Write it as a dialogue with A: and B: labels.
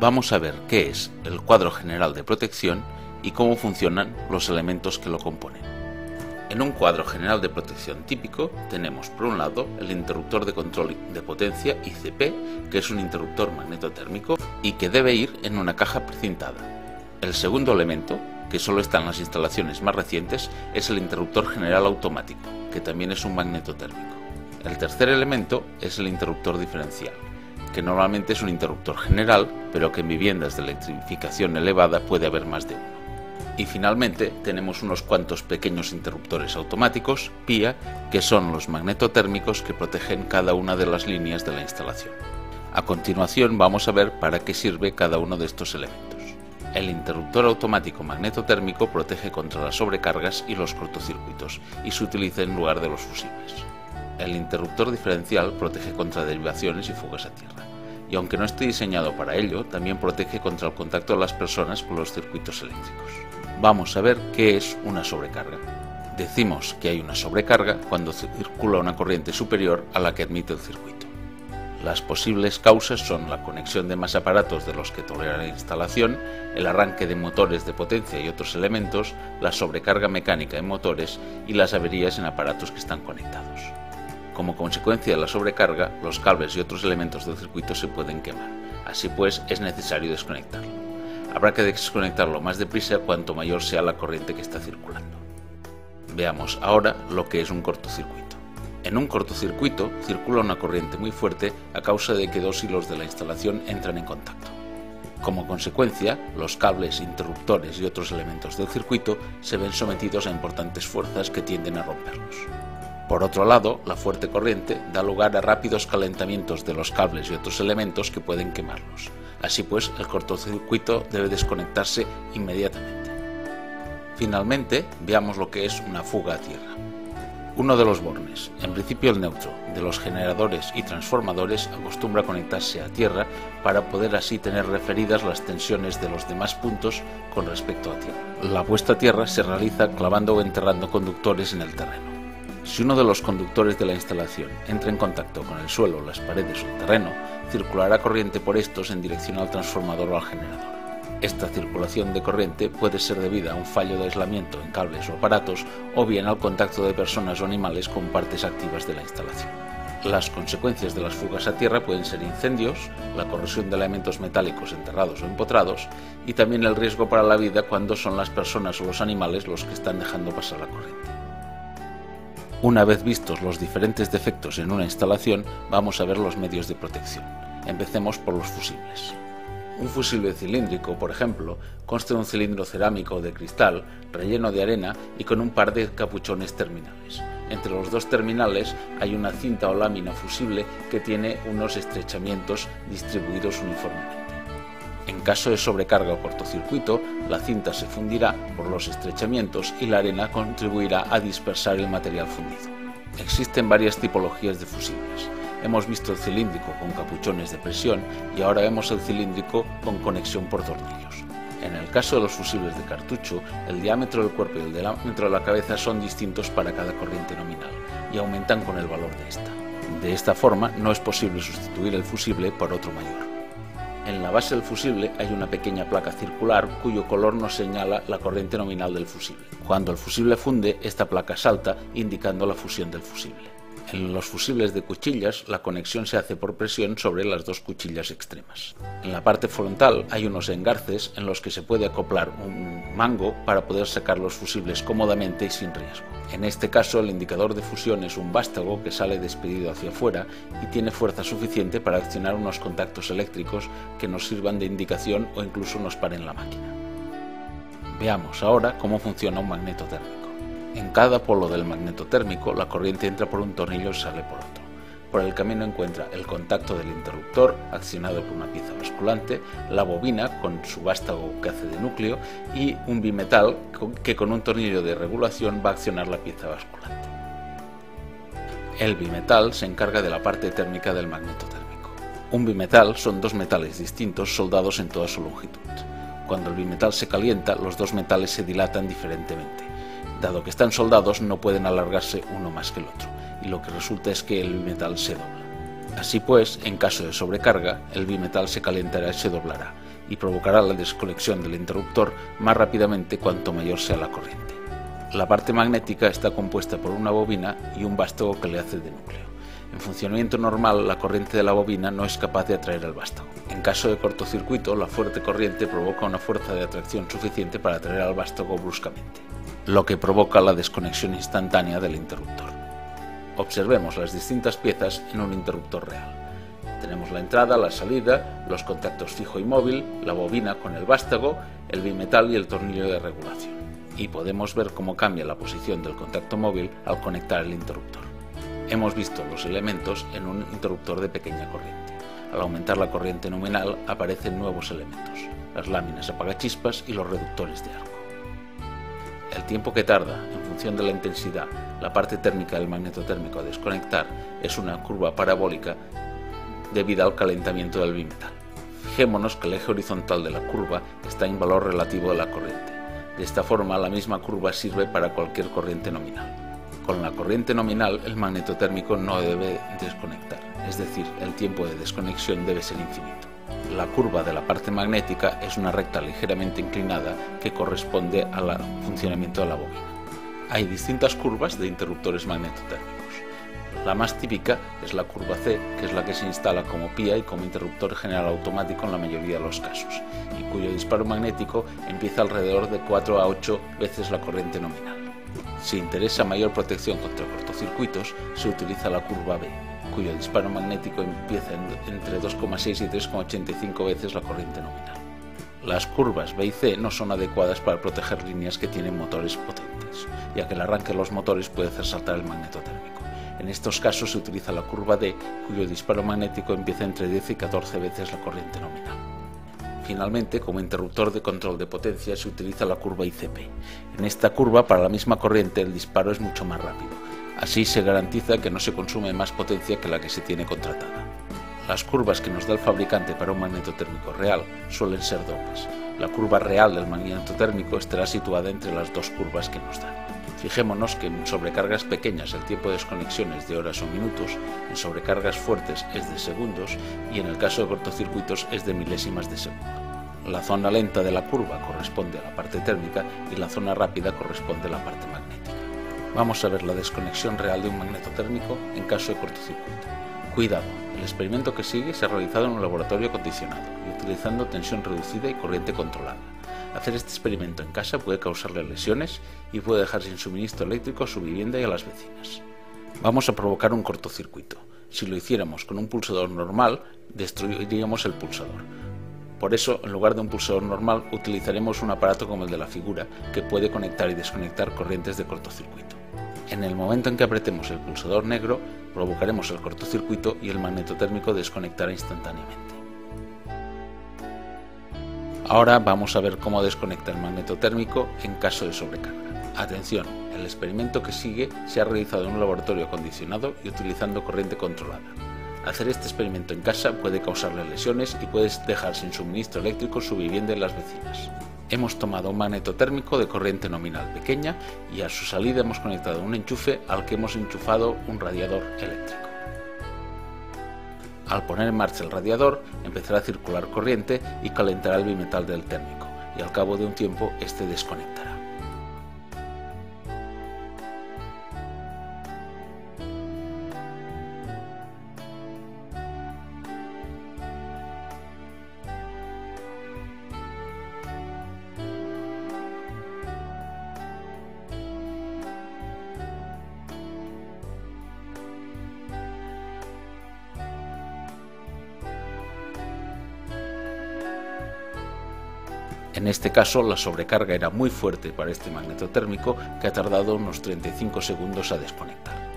A: vamos a ver qué es el cuadro general de protección y cómo funcionan los elementos que lo componen. En un cuadro general de protección típico tenemos por un lado el interruptor de control de potencia ICP, que es un interruptor magnetotérmico y que debe ir en una caja precintada. El segundo elemento, que solo está en las instalaciones más recientes, es el interruptor general automático, que también es un magnetotérmico. El tercer elemento es el interruptor diferencial, que normalmente es un interruptor general, pero que en viviendas de electrificación elevada puede haber más de uno. Y finalmente tenemos unos cuantos pequeños interruptores automáticos, PIA, que son los magnetotérmicos que protegen cada una de las líneas de la instalación. A continuación vamos a ver para qué sirve cada uno de estos elementos. El interruptor automático magnetotérmico protege contra las sobrecargas y los cortocircuitos y se utiliza en lugar de los fusibles. El interruptor diferencial protege contra derivaciones y fugas a tierra, y aunque no esté diseñado para ello, también protege contra el contacto de las personas con los circuitos eléctricos. Vamos a ver qué es una sobrecarga. Decimos que hay una sobrecarga cuando circula una corriente superior a la que admite el circuito. Las posibles causas son la conexión de más aparatos de los que tolera la instalación, el arranque de motores de potencia y otros elementos, la sobrecarga mecánica en motores y las averías en aparatos que están conectados. Como consecuencia de la sobrecarga, los cables y otros elementos del circuito se pueden quemar. Así pues, es necesario desconectarlo. Habrá que desconectarlo más deprisa cuanto mayor sea la corriente que está circulando. Veamos ahora lo que es un cortocircuito. En un cortocircuito circula una corriente muy fuerte a causa de que dos hilos de la instalación entran en contacto. Como consecuencia, los cables, interruptores y otros elementos del circuito se ven sometidos a importantes fuerzas que tienden a romperlos. Por otro lado, la fuerte corriente da lugar a rápidos calentamientos de los cables y otros elementos que pueden quemarlos. Así pues, el cortocircuito debe desconectarse inmediatamente. Finalmente, veamos lo que es una fuga a tierra. Uno de los bornes, en principio el neutro, de los generadores y transformadores acostumbra a conectarse a tierra para poder así tener referidas las tensiones de los demás puntos con respecto a tierra. La puesta a tierra se realiza clavando o enterrando conductores en el terreno. Si uno de los conductores de la instalación entra en contacto con el suelo, las paredes o el terreno, circulará corriente por estos en dirección al transformador o al generador. Esta circulación de corriente puede ser debida a un fallo de aislamiento en cables o aparatos o bien al contacto de personas o animales con partes activas de la instalación. Las consecuencias de las fugas a tierra pueden ser incendios, la corrosión de elementos metálicos enterrados o empotrados y también el riesgo para la vida cuando son las personas o los animales los que están dejando pasar la corriente. Una vez vistos los diferentes defectos en una instalación, vamos a ver los medios de protección. Empecemos por los fusibles. Un fusible cilíndrico, por ejemplo, consta de un cilindro cerámico o de cristal, relleno de arena y con un par de capuchones terminales. Entre los dos terminales hay una cinta o lámina fusible que tiene unos estrechamientos distribuidos uniformemente. En caso de sobrecarga o cortocircuito, la cinta se fundirá por los estrechamientos y la arena contribuirá a dispersar el material fundido. Existen varias tipologías de fusibles. Hemos visto el cilíndrico con capuchones de presión y ahora vemos el cilíndrico con conexión por tornillos. En el caso de los fusibles de cartucho, el diámetro del cuerpo y el diámetro de la cabeza son distintos para cada corriente nominal y aumentan con el valor de esta. De esta forma, no es posible sustituir el fusible por otro mayor. En la base del fusible hay una pequeña placa circular cuyo color nos señala la corriente nominal del fusible. Cuando el fusible funde, esta placa salta indicando la fusión del fusible. En los fusibles de cuchillas, la conexión se hace por presión sobre las dos cuchillas extremas. En la parte frontal hay unos engarces en los que se puede acoplar un mango para poder sacar los fusibles cómodamente y sin riesgo. En este caso, el indicador de fusión es un vástago que sale despedido hacia afuera y tiene fuerza suficiente para accionar unos contactos eléctricos que nos sirvan de indicación o incluso nos paren la máquina. Veamos ahora cómo funciona un magnetotérmico. En cada polo del magnetotérmico, la corriente entra por un tornillo y sale por otro. Por el camino encuentra el contacto del interruptor, accionado por una pieza basculante, la bobina con su vástago que hace de núcleo y un bimetal que con un tornillo de regulación va a accionar la pieza basculante. El bimetal se encarga de la parte térmica del magnetotérmico. Un bimetal son dos metales distintos soldados en toda su longitud. Cuando el bimetal se calienta, los dos metales se dilatan diferentemente. Dado que están soldados, no pueden alargarse uno más que el otro, y lo que resulta es que el bimetal se dobla. Así pues, en caso de sobrecarga, el bimetal se calentará y se doblará, y provocará la desconexión del interruptor más rápidamente cuanto mayor sea la corriente. La parte magnética está compuesta por una bobina y un vástago que le hace de núcleo. En funcionamiento normal, la corriente de la bobina no es capaz de atraer al vástago. En caso de cortocircuito, la fuerte corriente provoca una fuerza de atracción suficiente para atraer al vástago bruscamente, lo que provoca la desconexión instantánea del interruptor. Observemos las distintas piezas en un interruptor real. Tenemos la entrada, la salida, los contactos fijo y móvil, la bobina con el vástago, el bimetal y el tornillo de regulación. Y podemos ver cómo cambia la posición del contacto móvil al conectar el interruptor. Hemos visto los elementos en un interruptor de pequeña corriente. Al aumentar la corriente nominal aparecen nuevos elementos, las láminas apagachispas y los reductores de arco. El tiempo que tarda, en función de la intensidad, la parte térmica del magnetotérmico a desconectar es una curva parabólica debido al calentamiento del bimetal. Fijémonos que el eje horizontal de la curva está en valor relativo de la corriente. De esta forma, la misma curva sirve para cualquier corriente nominal. Con la corriente nominal, el magnetotérmico no debe desconectar, es decir, el tiempo de desconexión debe ser infinito. La curva de la parte magnética es una recta ligeramente inclinada que corresponde al funcionamiento de la bobina. Hay distintas curvas de interruptores magnetotérmicos. La más típica es la curva C, que es la que se instala como PIA y como interruptor general automático en la mayoría de los casos, y cuyo disparo magnético empieza alrededor de 4 a 8 veces la corriente nominal. Si interesa mayor protección contra cortocircuitos, se utiliza la curva B, cuyo disparo magnético empieza entre 2,6 y 3,85 veces la corriente nominal. Las curvas B y C no son adecuadas para proteger líneas que tienen motores potentes, ya que el arranque de los motores puede hacer saltar el magnetotérmico. En estos casos se utiliza la curva D, cuyo disparo magnético empieza entre 10 y 14 veces la corriente nominal. Finalmente, como interruptor de control de potencia se utiliza la curva ICP. En esta curva, para la misma corriente, el disparo es mucho más rápido. Así se garantiza que no se consume más potencia que la que se tiene contratada. Las curvas que nos da el fabricante para un magnetotérmico real suelen ser dobles. La curva real del magnetotérmico estará situada entre las dos curvas que nos dan. Fijémonos que en sobrecargas pequeñas el tiempo de desconexión es de horas o minutos, en sobrecargas fuertes es de segundos y en el caso de cortocircuitos es de milésimas de segundo. La zona lenta de la curva corresponde a la parte térmica y la zona rápida corresponde a la parte magnética. Vamos a ver la desconexión real de un magnetotérmico en caso de cortocircuito. Cuidado, el experimento que sigue se ha realizado en un laboratorio acondicionado y utilizando tensión reducida y corriente controlada. Hacer este experimento en casa puede causarle lesiones y puede dejar sin suministro eléctrico a su vivienda y a las vecinas. Vamos a provocar un cortocircuito. Si lo hiciéramos con un pulsador normal, destruiríamos el pulsador. Por eso, en lugar de un pulsador normal, utilizaremos un aparato como el de la figura, que puede conectar y desconectar corrientes de cortocircuito. En el momento en que apretemos el pulsador negro, provocaremos el cortocircuito y el magnetotérmico desconectará instantáneamente. Ahora vamos a ver cómo desconecta el magnetotérmico en caso de sobrecarga. Atención, el experimento que sigue se ha realizado en un laboratorio acondicionado y utilizando corriente controlada. Hacer este experimento en casa puede causarle lesiones y puede dejar sin suministro eléctrico su vivienda y las vecinas. Hemos tomado un magnetotérmico de corriente nominal pequeña y a su salida hemos conectado un enchufe al que hemos enchufado un radiador eléctrico. Al poner en marcha el radiador, empezará a circular corriente y calentará el bimetal del térmico, y al cabo de un tiempo este desconectará. En este caso, la sobrecarga era muy fuerte para este magnetotérmico que ha tardado unos 35 segundos a desconectar.